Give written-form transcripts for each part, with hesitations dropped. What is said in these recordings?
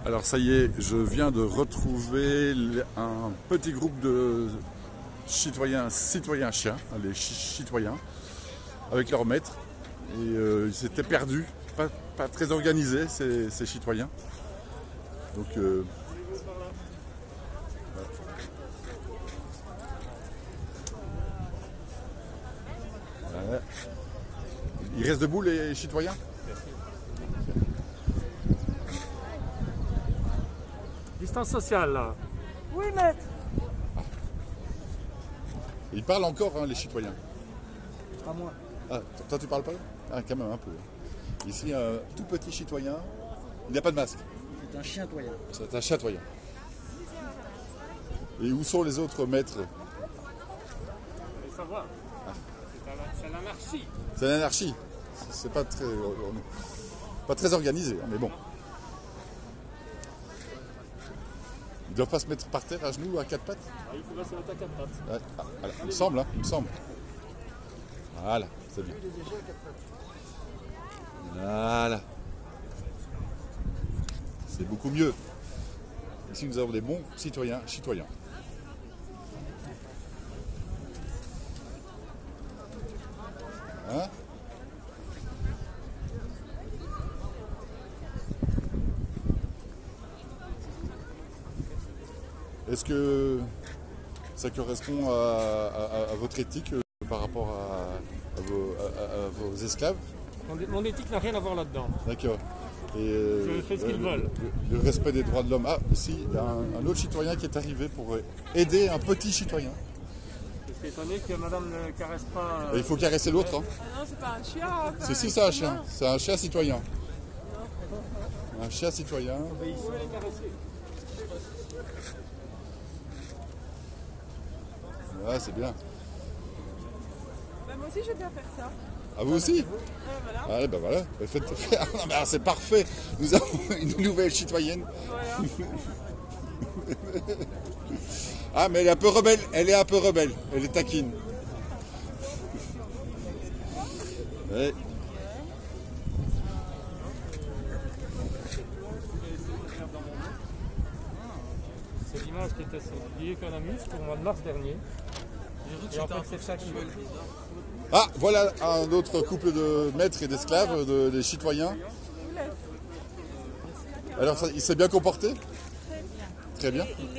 Alors ça y est, je viens de retrouver un petit groupe de citoyens chiens, les citoyens, avec leur maître. Et ils s'étaient perdus, pas très organisés ces citoyens. Donc voilà. Ils restent debout les citoyens? Distance sociale, là. Oui, maître. Ils parlent encore, hein, les citoyens. Pas moi. Ah, toi tu parles pas? Ah, quand même un peu. Ici, un tout petit citoyen, il n'a pas de masque. C'est un chien toyen. C'est un chatoyant. Et où sont les autres maîtres? Allez savoir. C'est l'anarchie. C'est l'anarchie. C'est pas très organisé, hein, mais bon. Ils ne doivent pas se mettre par terre à genoux, à quatre pattes? Ah, il faudra se mettre à quatre pattes. Ouais. Ah, voilà. Il me semble, hein, il me semble. Voilà, c'est bien. Voilà. C'est beaucoup mieux. Ici, nous avons des bons citoyens. Hein? Est-ce que ça correspond à votre éthique par rapport à vos esclaves? Mon éthique n'a rien à voir là-dedans. D'accord. Et Je fais ce qu'ils veulent. Le respect des droits de l'homme. Ah, si, il y a un autre citoyen qui est arrivé pour aider un petit citoyen. Je suis étonné que madame ne caresse pas. Et il faut caresser l'autre. Hein. Ah non, c'est pas un chien. Si, c'est un chien. C'est un chien citoyen. Un chien citoyen. Vous pouvez les caresser. Ouais, c'est bien. Bah, moi aussi, je vais bien faire ça. Ah, vous aussi? Voilà. Ah, ben voilà. Non, mais c'est parfait. Nous avons une nouvelle citoyenne. Voilà. Ah, mais elle est un peu rebelle. Elle est un peu rebelle. Elle est taquine. Ouais. C'est l'image qui était sur The Economist pour le mois de mars dernier. Et en fait, c'est ça qui veut. Ah, voilà un autre couple de maîtres et d'esclaves, des citoyens. Alors, il s'est bien comporté? Très bien. Il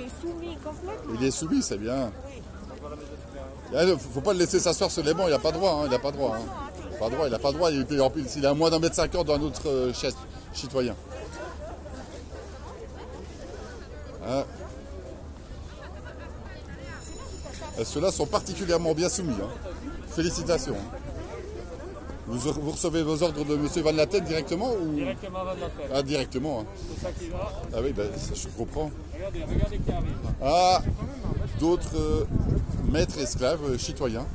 est soumis complètement. Il est soumis, c'est bien. Il ne faut pas le laisser s'asseoir sur les bancs, il n'a pas droit. Hein, il n'a pas droit. Hein. Il n'a pas droit. Il a moins d'1,50 m d'un autre citoyen. Ah. Ceux-là sont particulièrement bien soumis. Hein. Félicitations. Vous recevez vos ordres de M. Van Latten directement ou... Directement Van Latten. Ah, directement. Hein. C'est ça qui va. Ah oui, ben, ça, je comprends. Regardez qui arrive. Ah, d'autres maîtres esclaves citoyens.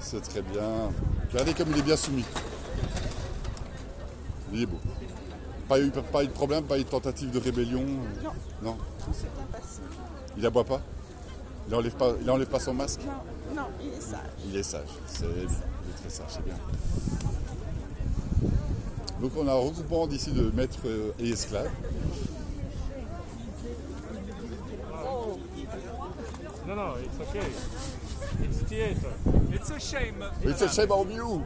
C'est très bien. Regardez comme il est bien soumis. Il est beau. Pas eu de problème, pas eu de tentative de rébellion. Non. Non. Tout s'est bien passé. Il aboie pas? Il enlève pas son masque? Non, il est sage. Il est sage. C'est bien. Il est très sage, c'est bien. Donc on a un regroupement d'ici de maîtres et esclaves. Non, it's okay. It's theater. It's a shame. It's a shame on you.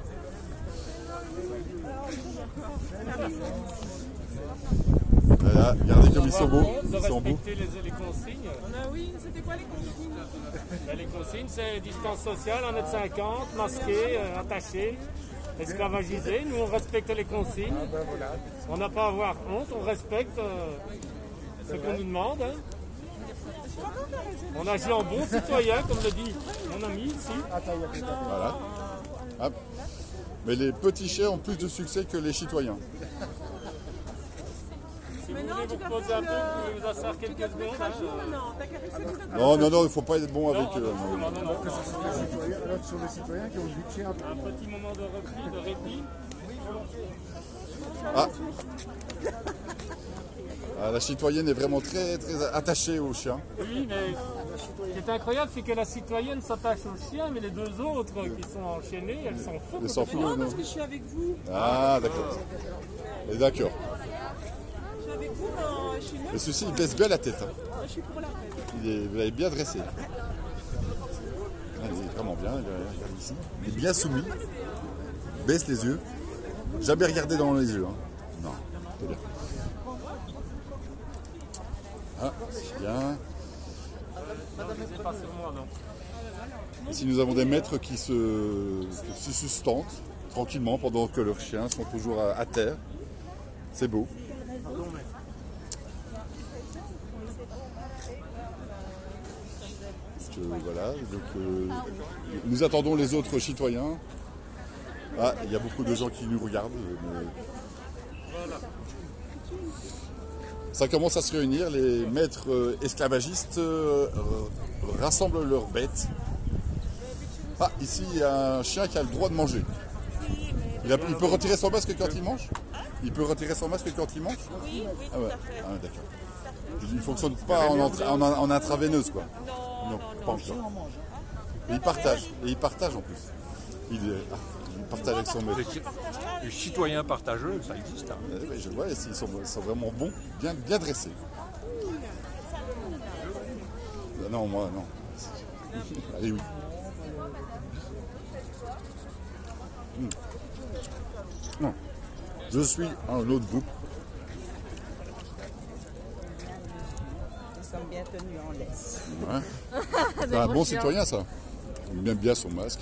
Voilà, regardez comme ils sont beaux. De Ils sont beaux. respecter les consignes. Oui, c'était quoi les consignes? Les consignes, c'est distance sociale, 1,50 m, masqué, attaché, esclavagisé. Nous, on respecte les consignes. On n'a pas à avoir honte, on respecte ce qu'on nous demande. Hein. On agit en bon citoyen, comme le dit mon ami ici. Voilà. Hop. Mais les petits chiens ont plus de succès que les citoyens. Si vous voulez vous reposer un peu, vous pouvez vous asseoir quelques secondes. Hein. Non, il ne faut pas être bon avec eux. Non. Alors, ce sont les citoyens qui ont vu chien. Un petit moment de repli, de répit. Ah. Ah, la citoyenne est vraiment très attachée au chien. Oui, mais Ce qui est incroyable, c'est que la citoyenne s'attache au chien, mais les deux autres qui sont enchaînées, elles s'en foutent. Elle s'en fout, Non, non? parce que je suis avec vous. Ah, d'accord. Et d'accord. Je suis avec vous, mais je suis là. Mais ceci, il baisse bien la tête. Hein. Je suis pour la fête. Vous l'avez bien dressé. Il est vraiment bien. Regarde ici. Il est bien soumis. Baisse les yeux. Jamais regardé dans les yeux. Hein. Non, c'est bien. Ah, c'est bien. C'est pas sur moi, non. Ici, nous avons des maîtres qui se sustentent tranquillement pendant que leurs chiens sont toujours à terre. C'est beau. Voilà, donc, nous attendons les autres citoyens. Ah, il y a beaucoup de gens qui nous regardent. Mais... Ça commence à se réunir. Les maîtres esclavagistes rassemblent leurs bêtes. Ah, ici, il y a un chien qui a le droit de manger. Il peut retirer son masque quand il mange? Il peut retirer son masque quand il mange? Oui, oui, Ah ouais. tout à fait. Ah, d'accord. Il ne fonctionne pas en intraveineuse, quoi. Non, Pas encore. Et il partage. Et il partage en plus. Il partage avec son maître. Les citoyens partageux, ça existe. Hein. Ouais, je vois, ils sont vraiment bons, bien dressés. Non, moi, non. Allez, oui. Non. Je suis un autre groupe. Nous sommes bien tenus en laisse. Ouais. C'est un bon citoyen, ça. Il met bien son masque.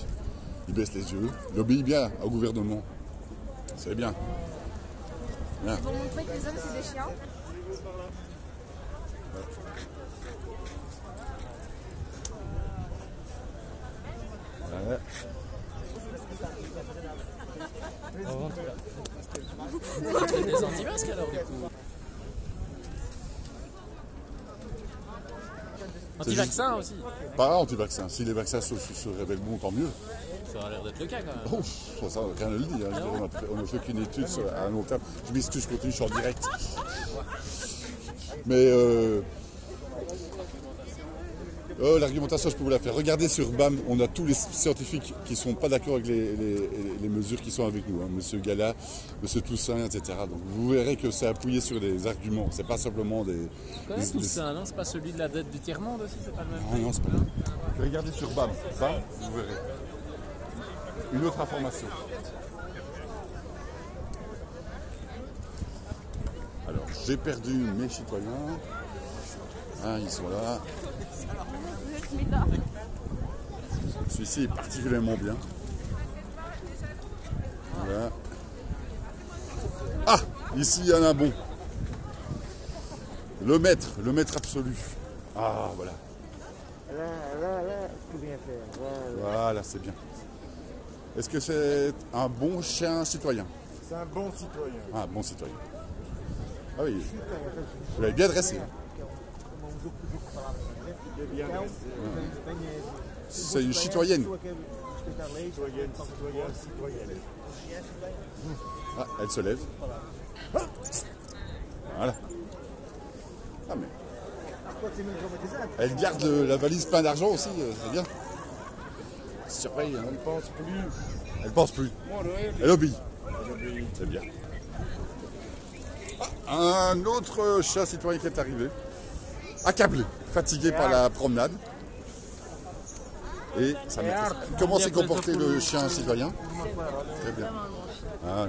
Il baisse les yeux. Il obéit bien au gouvernement. C'est bien. Bien. Pour montrer que les hommes c'est des chiens. Ouais. Des anti-masques alors du coup. Anti-vaccin aussi. Pas anti-vaccin. Si les vaccins se révèlent bons, tant mieux. Ça a l'air d'être le cas quand même. Oh, ça, rien ne le dit. Hein. On n'a fait qu'une étude à long terme. Je m'excuse, je continue, je suis en direct. Mais l'argumentation, je peux vous la faire. Regardez sur BAM, on a tous les scientifiques qui ne sont pas d'accord avec les mesures qui sont avec nous. Hein. Monsieur Gala, Monsieur Toussaint, etc. Donc vous verrez que c'est appuyé sur des arguments. C'est pas simplement des. Toussaint, non? C'est pas celui de la dette du tiers-monde aussi? C'est pas le même? Non, c'est pas le même. Regardez sur BAM. BAM, vous verrez. Une autre information. Alors, j'ai perdu mes citoyens. Ah, ils sont là. Celui-ci est particulièrement bien. Voilà. Ah, ici il y en a un bon. Le maître absolu. Ah, voilà. Là, tout bien faire. Voilà, c'est bien. Est-ce que c'est un bon chien citoyen? C'est un bon citoyen. Ah, bon citoyen. Ah oui, vous l'avez bien dressé. C'est une citoyenne. Ah, elle se lève. Voilà. Ah, mais... Elle garde la valise plein d'argent aussi, c'est bien. Surveille. Hein. Elle pense plus. Elle pense plus. Elle obéit. C'est bien. Ah, un autre chien citoyen qui est arrivé. Accablé, fatigué par la promenade. Et ça comment s'est comporté le chien citoyen? Très bien. Ah,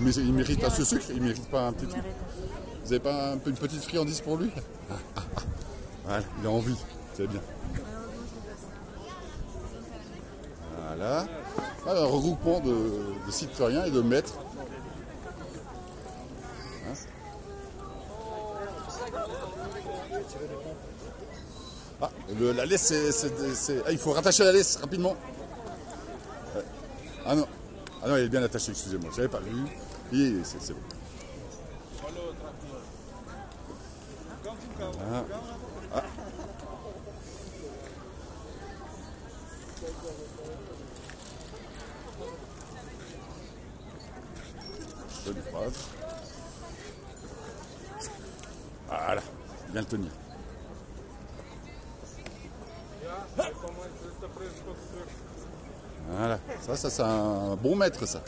il mérite un ce sucre, il mérite pas un petit truc. Vous n'avez pas une petite friandise pour lui? Voilà, il a envie, c'est bien. Voilà. Alors, un regroupement de citoyens et de maîtres. Hein? Ah, la laisse, ah, il faut rattacher la laisse rapidement. Ouais. Ah non, il est bien attaché, excusez-moi, je n'avais pas vu. Oui, c'est bon. Voilà. Ah. Jolie phrase. Voilà, bien le tenir. Voilà, ça c'est un bon maître, ça.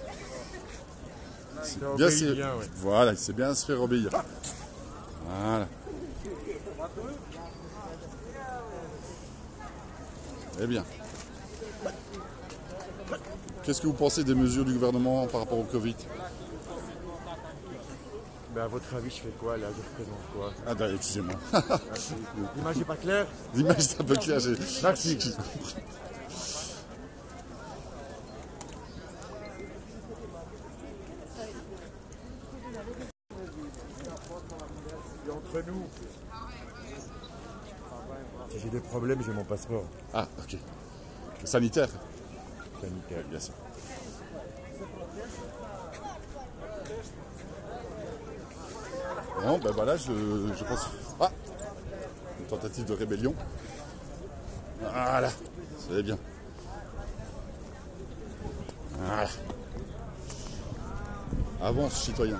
Bien, ouais. Voilà, il sait bien se faire obéir. Voilà. Eh bien. Qu'est-ce que vous pensez des mesures du gouvernement par rapport au Covid? Ben, à votre avis, je fais quoi là? Je représente quoi? Ah ben, excusez-moi. L'image n'est pas claire? L'image est un peu claire. Merci. Et entre nous, si j'ai des problèmes, j'ai mon passeport Ah, ok. Sanitaire? sanitaire. Bien sûr. Bon, ben voilà, je pense... Ah! Une tentative de rébellion. Voilà, c'est bien. Voilà. Avance, citoyen.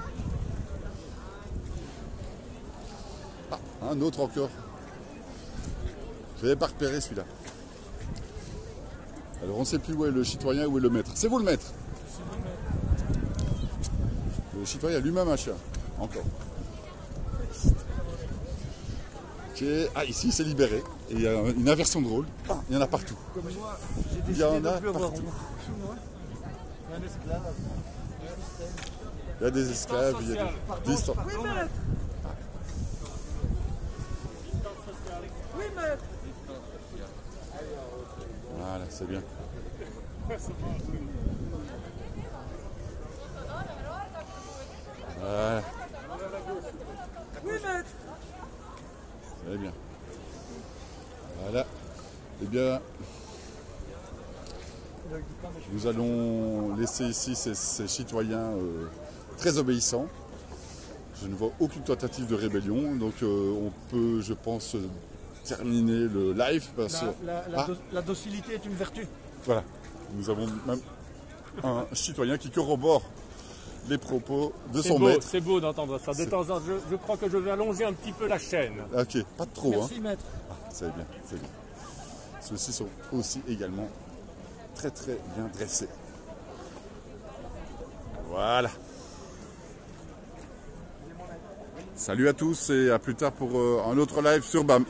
Ah, un autre encore. Je n'avais pas repéré celui-là. Alors on ne sait plus où est le citoyen et où est le maître. C'est vous le maître? Le citoyen a lui-même un chien. Encore. Ok. Ah, ici il s'est libéré. Et il y a une inversion de rôle. Ah, il y en a partout. Il y en a partout. Il y a des esclaves, il y a des distances. Oui, maître. Oui, maître. Voilà, c'est bien. Voilà, Oui, maître. c'est bien. Voilà. Eh bien, nous allons laisser ici ces citoyens très obéissants. Je ne vois aucune tentative de rébellion, donc on peut, je pense, terminer le live. Parce que... La docilité est une vertu. Voilà, nous avons même un citoyen qui corrobore les propos de son maître. C'est beau d'entendre ça. De temps en temps, je crois que je vais allonger un petit peu la chaîne. Ok, pas trop. Merci, maître. Ah, c'est bien, c'est bien. Ceux-ci sont aussi également très très bien dressés. Voilà. Salut à tous et à plus tard pour un autre live sur BAM.